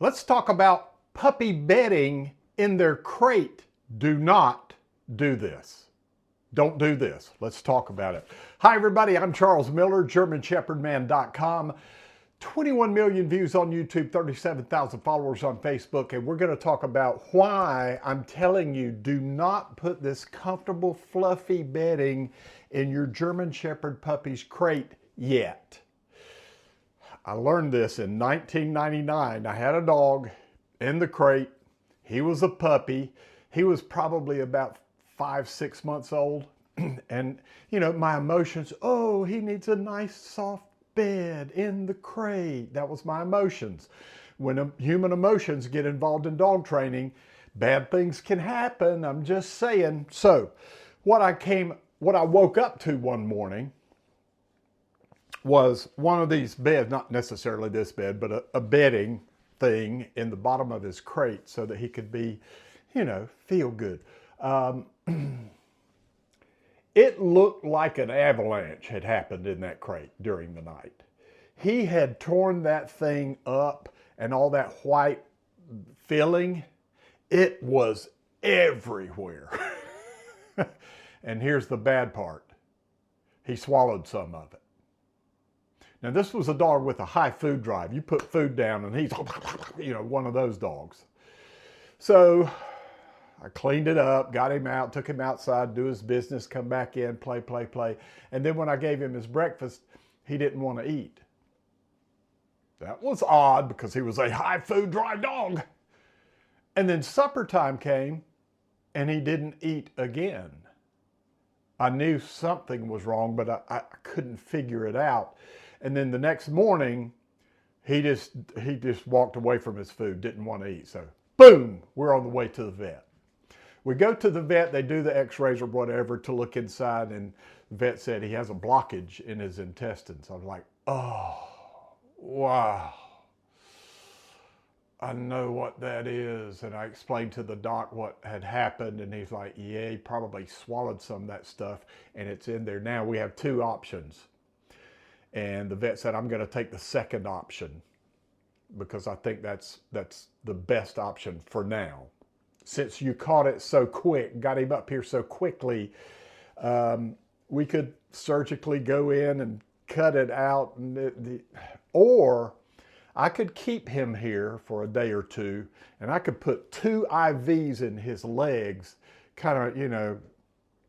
Let's talk about puppy bedding in their crate. Do not do this. Don't do this. Let's talk about it. Hi everybody, I'm Charles Miller, GermanShepherdMan.com. 21 million views on YouTube, 37,000 followers on Facebook, and we're going to talk about why I'm telling you do not put this comfortable, fluffy bedding in your German Shepherd puppy's crate yet. I learned this in 1999. I had a dog in the crate. He was a puppy. He was probably about 5-6 months old. And, you know, my emotions, oh, he needs a nice soft bed in the crate. That was my emotions. When human emotions get involved in dog training, bad things can happen. I'm just saying. So what I woke up to one morning was one of these beds, not necessarily this bed, but a bedding thing in the bottom of his crate so that he could be, you know, feel good. It looked like an avalanche had happened in that crate during the night. He had torn that thing up and all that white filling, it was everywhere. And here's the bad part. He swallowed some of it. Now this was a dog with a high food drive. You put food down and he's, you know, one of those dogs. So I cleaned it up, got him out, took him outside, do his business, come back in, play. And then when I gave him his breakfast, he didn't want to eat. That was odd because he was a high food drive dog. And then supper time came and he didn't eat again. I knew something was wrong, but I couldn't figure it out. And then the next morning, he just walked away from his food, didn't want to eat. So boom, we're on the way to the vet. We go to the vet, they do the x-rays or whatever to look inside, and the vet said he has a blockage in his intestines. I was like, oh, wow. I know what that is. And I explained to the doc what had happened, and he's like, yeah, he probably swallowed some of that stuff, and it's in there. Now we have two options. And the vet said, I'm going to take the second option because I think that's the best option for now. Since you caught it so quick, got him up here so quickly, we could surgically go in and cut it out. Or I could keep him here for a day or two, and I could put 2 IVs in his legs, kind of, you know,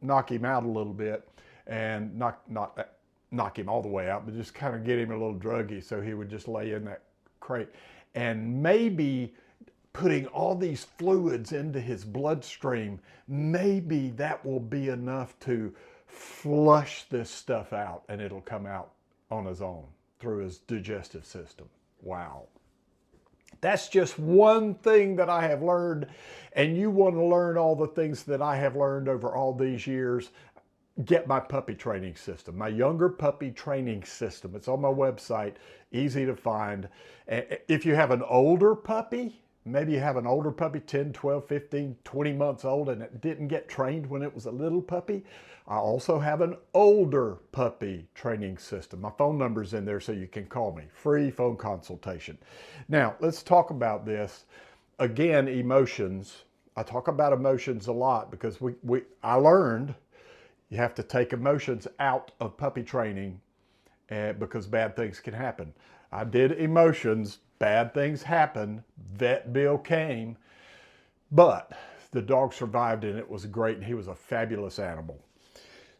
knock him out a little bit and knock him all the way out, but just kind of get him a little druggy so he would just lay in that crate. And maybe putting all these fluids into his bloodstream, maybe that will be enough to flush this stuff out and it'll come out on his own through his digestive system. Wow. That's just one thing that I have learned, and you want to learn all the things that I have learned over all these years. Get my puppy training system, my younger puppy training system. It's on my website, easy to find. If you have an older puppy, maybe you have an older puppy, 10, 12, 15, 20 months old, and it didn't get trained when it was a little puppy, I also have an older puppy training system. My phone number's in there so you can call me. Free phone consultation. Now, let's talk about this. Again, emotions. I talk about emotions a lot because I learned you have to take emotions out of puppy training because bad things can happen. I did emotions, bad things happened, vet bill came, but the dog survived and it was great, and he was a fabulous animal.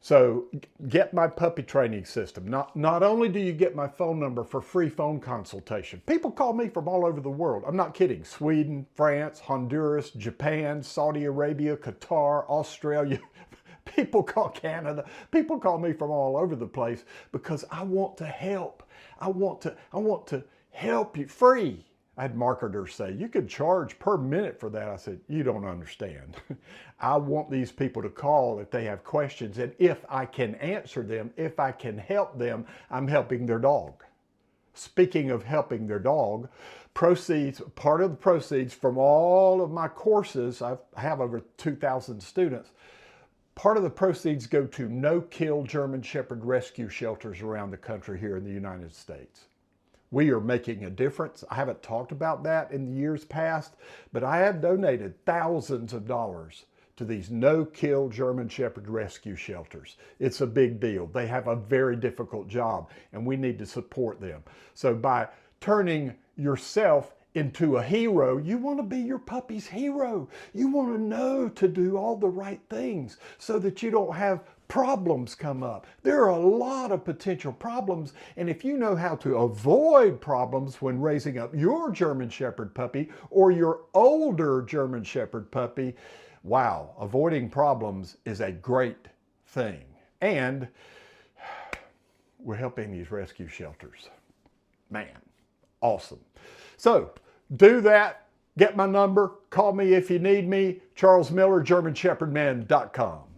So get my puppy training system. Not only do you get my phone number for free phone consultation. People call me from all over the world. I'm not kidding. Sweden, France, Honduras, Japan, Saudi Arabia, Qatar, Australia. People call Canada. People call me from all over the place because I want to help. I want to help you free. I had marketers say, you could charge per minute for that. I said, you don't understand. I want these people to call if they have questions, and if I can answer them, if I can help them, I'm helping their dog. Speaking of helping their dog, part of the proceeds from all of my courses, I have over 2,000 students, part of the proceeds go to no-kill German Shepherd rescue shelters around the country here in the United States. We are making a difference. I haven't talked about that in the years past, but I have donated thousands of dollars to these no-kill German Shepherd rescue shelters. It's a big deal. They have a very difficult job, and we need to support them. So by turning yourself into a hero, you want to be your puppy's hero. You want to know to do all the right things so that you don't have problems come up. There are a lot of potential problems, and if you know how to avoid problems when raising up your German Shepherd puppy or your older German Shepherd puppy, wow, avoiding problems is a great thing. And we're helping these rescue shelters. Man, awesome. So do that. Get my number. Call me if you need me. Charles Miller, GermanShepherdman.com.